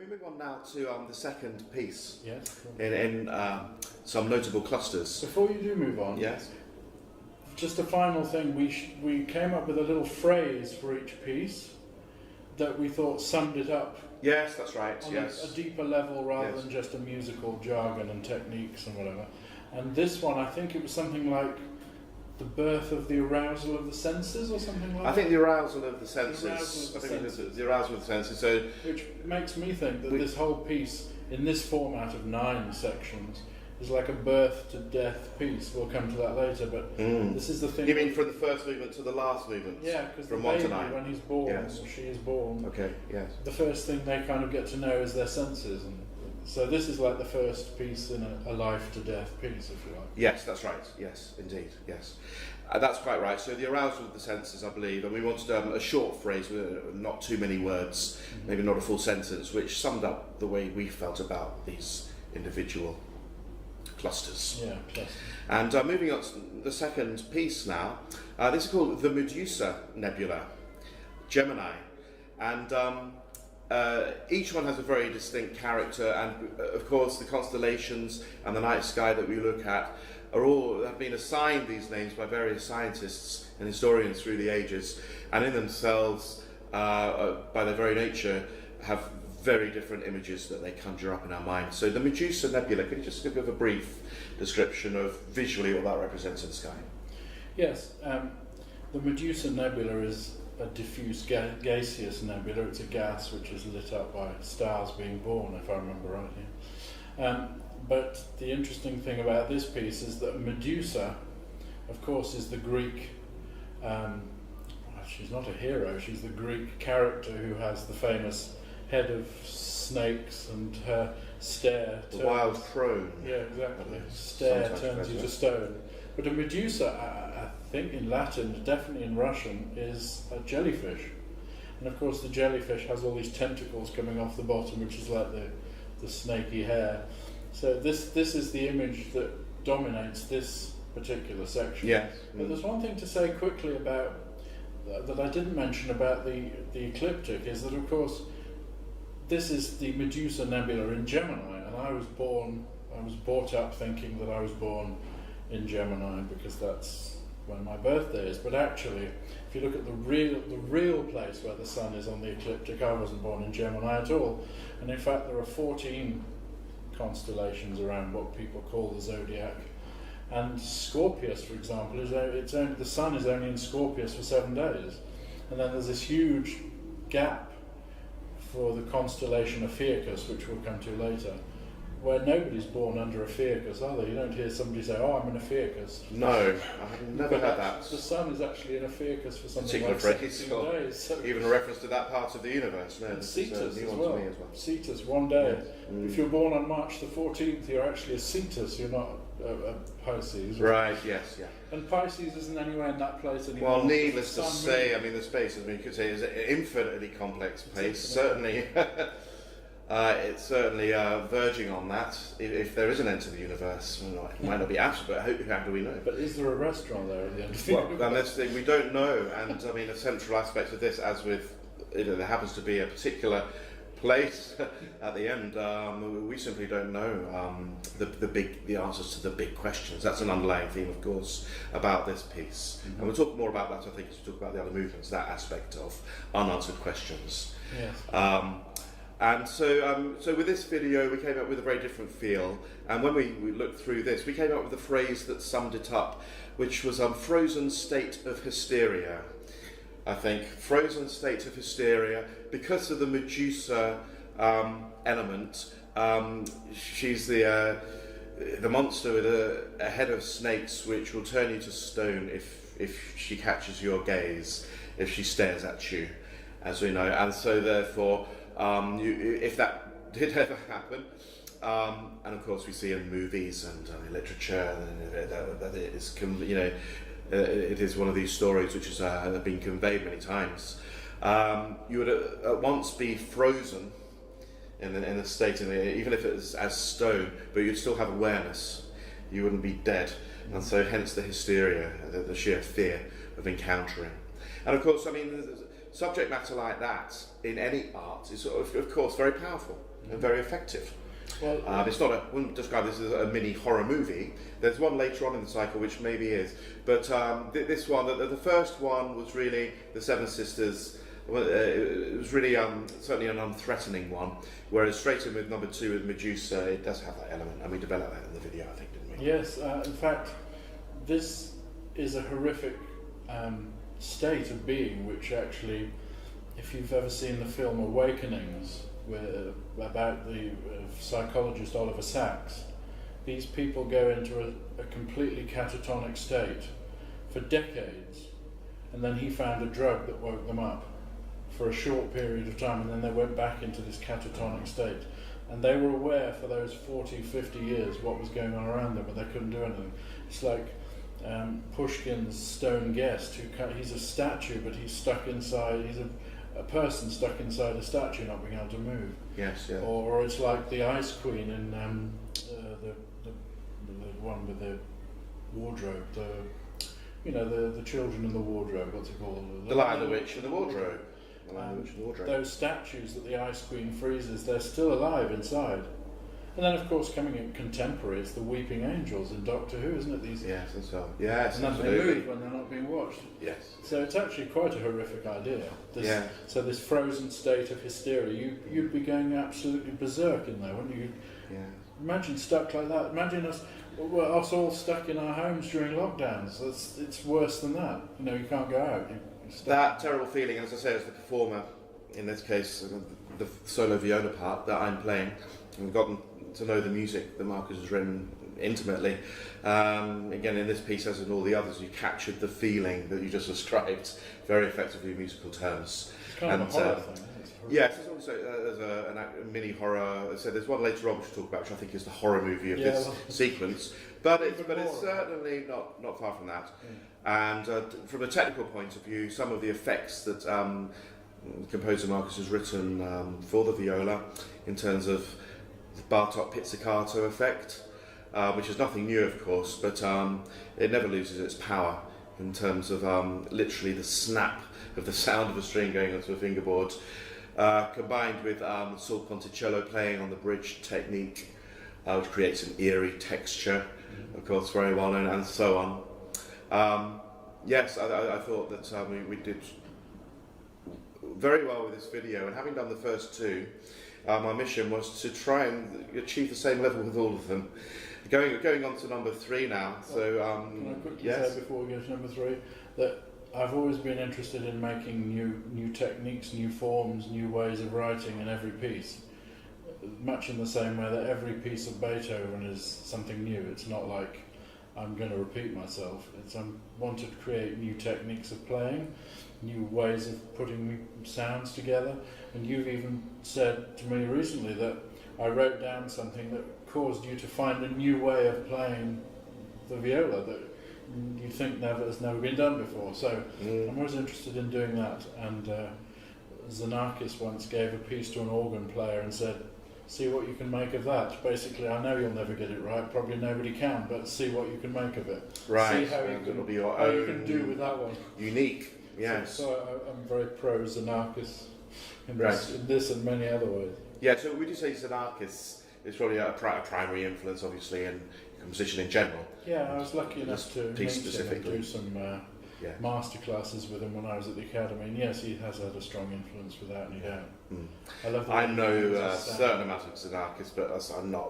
we move on now to the second piece? Yes. In some notable clusters. Before you do move on, Yes. just a final thing. We came up with a little phrase for each piece that we thought summed it up Yes, that's right. on Yes. a deeper level rather Yes. than just a musical jargon and techniques and whatever. And this one, I think it was something like the birth of the arousal of the senses or something like that. I think the arousal of the senses. The arousal of the I think it was senses. the arousal of the senses. So Which makes me think that this whole piece, in this format of 9 sections, is like a birth to death piece. We'll come to that later, but this is the thing. you mean from the first movement to the last movement? Yeah, because the from 1 baby, to 9. when he's born, Yes. or she is born, Okay. Yes. the first thing they kind of get to know is their senses. And so this is like the first piece in a life to death piece, if you like. Yes, that's right. Yes, indeed. Yes, that's quite right. So the arousal of the senses, I believe, and we wanted a short phrase with not too many words, maybe not a full sentence, which summed up the way we felt about these individual clusters. Yeah, plus. And moving on to the second piece now, this is called the Medusa Nebula, Gemini, and each one has a very distinct character, and of course the constellations and the night sky that we look at have been assigned these names by various scientists and historians through the ages, and in themselves, by their very nature, have very different images that they conjure up in our minds. So the Medusa Nebula, could you just give a brief description of visually what that represents in the sky? Yes, the Medusa Nebula is a diffuse gaseous nebula. It's a gas which is lit up by stars being born, if I remember rightly. But the interesting thing about this piece is that Medusa, of course, is the Greek, she's not a hero, she's the Greek character who has the famous head of snakes and her stare. The wild crone. Yeah, exactly. Stare turns you to stone. But a Medusa, I think in Latin, definitely in Russian, is a jellyfish. And of course the jellyfish has all these tentacles coming off the bottom, which is like the snaky hair. So this is the image that dominates this particular section. Yes. But there's one thing to say quickly about that I didn't mention about the ecliptic, is that of course this is the Medusa Nebula in Gemini, and I was brought up thinking that I was born in Gemini because that's when my birthday is. But actually, if you look at the real place where the sun is on the ecliptic, I wasn't born in Gemini at all. And in fact, there are 14 constellations around what people call the zodiac. And Scorpius, for example, the sun is only in Scorpius for 7 days. And then there's this huge gap for the constellation Ophiuchus, which we'll come to later, where nobody's born under Ophiuchus, are they? You don't hear somebody say, "Oh, I'm in Ophiuchus." No, I've never heard that. The sun is actually in Ophiuchus for something Particular like phrase, 16 days. So even a reference to that part of the universe. No, this is Cetus a new as one well. to me as well. Cetus, 1 day. Yes. If you're born on March the 14th, you're actually a Cetus, you're not a Pisces. Right, yes, yeah. And Pisces isn't anywhere in that place anymore. Well, needless to Sun, say, moon. I mean, the space, as we could say, is an infinitely complex place. It's Certainly, it's certainly verging on that. If there is an end to the universe, well, it might not be absolute, but how do we know? But is there a restaurant there at the end of the Well, universe? and that's the thing, we don't know. And I mean, a central aspect of this, as with, there happens to be a particular place at the end. We simply don't know the answers to the big questions. That's an underlying theme, of course, about this piece. Mm-hmm. And we'll talk more about that, I think, as we talk about the other movements, that aspect of unanswered questions. Yes. And so with this video, we came up with a very different feel. And when we looked through this, we came up with a phrase that summed it up, which was frozen state of hysteria. I think frozen state of hysteria because of the Medusa element. She's the monster with a head of snakes, which will turn you to stone if she catches your gaze, if she stares at you, as we know. And so therefore, if that did ever happen, and of course we see in movies and literature that it is, it is one of these stories which has been conveyed many times. You would at once be frozen in a state, even if it was as stone, but you'd still have awareness. You wouldn't be dead, and so hence the hysteria, the sheer fear of encountering. And of course, I mean, subject matter like that in any art is, of course, very powerful and very effective. Well, It's not I wouldn't describe this as a mini horror movie. There's one later on in the cycle which maybe is, but this one, the first one was really the Seven Sisters. Well, it was really certainly an unthreatening one, whereas straight in with number 2 with Medusa, it does have that element, and we developed that in the video, I think, didn't we? yes, in fact, this is a horrific state of being, which actually, if you've ever seen the film Awakenings, about the psychologist Oliver Sacks, these people go into a completely catatonic state for decades, and then he found a drug that woke them up for a short period of time, and then they went back into this catatonic state. And they were aware for those 40, 50 years what was going on around them, but they couldn't do anything. It's like Pushkin's Stone Guest, he's a statue, but he's stuck inside, he's a person stuck inside a statue, not being able to move. Yes, yeah. Or it's like the Ice Queen in the one with the wardrobe, the children in the wardrobe, what's it called? The Lion, the Witch, and the Wardrobe. Those statues that the Ice Queen freezes, they're still alive inside. And then, of course, coming in contemporary, it's the Weeping Angels in Doctor Who, isn't it? Yes, and so yes, and then they move when they're not being watched. Yes. So it's actually quite a horrific idea. So this frozen state of hysteria, you'd be going absolutely berserk in there, wouldn't you? Yeah. Imagine stuck like that. Imagine us all stuck in our homes during lockdowns. It's worse than that. You can't go out. That terrible feeling, as I say, as the performer, in this case, the solo viola part that I'm playing, and we've gotten to know the music that Marcus has written intimately. Again, in this piece, as in all the others, you captured the feeling that you just described very effectively in musical terms. It's kind of a horror thing, isn't it? Yes, there's also a mini horror. So there's one later on which we'll talk about, which I think is the horror movie of this sequence. But it's certainly not far from that. Yeah. And from a technical point of view, some of the effects that the composer Marcus has written for the viola, in terms of the Bartok pizzicato effect, which is nothing new, of course, but it never loses its power in terms of literally the snap of the sound of a string going onto a fingerboard. Combined with Saul Ponticello playing on the bridge technique, which creates an eerie texture, of course, very well known, and so on. Yes, I thought that we did very well with this video, and having done the first 2, my mission was to try and achieve the same level with all of them. Going on to number 3 now. So, can I quickly say before we go to number 3 that I've always been interested in making new techniques, new forms, new ways of writing in every piece. Much in the same way that every piece of Beethoven is something new. It's not like I'm going to repeat myself. I wanted to create new techniques of playing, new ways of putting sounds together. And you've even said to me recently that I wrote down something that caused you to find a new way of playing the viola that you think has never been done before. So I'm always interested in doing that. And Xenakis once gave a piece to an organ player and said, see what you can make of that. Basically, I know you'll never get it right, probably nobody can, but see what you can make of it. Right. See how you can do with that one. Unique, yes. So I'm very pro Xenakis in this and many other ways. Yeah, so we do say Xenakis is probably a primary influence, obviously, in composition in general. Yeah, I was lucky enough to meet him and do some yeah. master classes with him when I was at the academy, and yes, he has had a strong influence without any doubt. I love. I know a certain amount of Xenakis, but I'm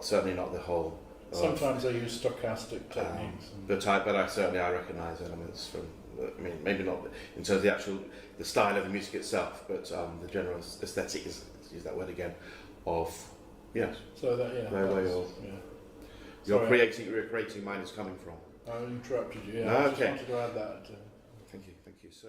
certainly not the whole. Sometimes I use stochastic techniques, but I certainly recognise elements from. I mean, maybe not in terms of the style of the music itself, but the general aesthetic is, to use that word again, of yes. So that your creating mind is coming from. I interrupted you. Yeah, No, I just wanted to add that. Thank you. So.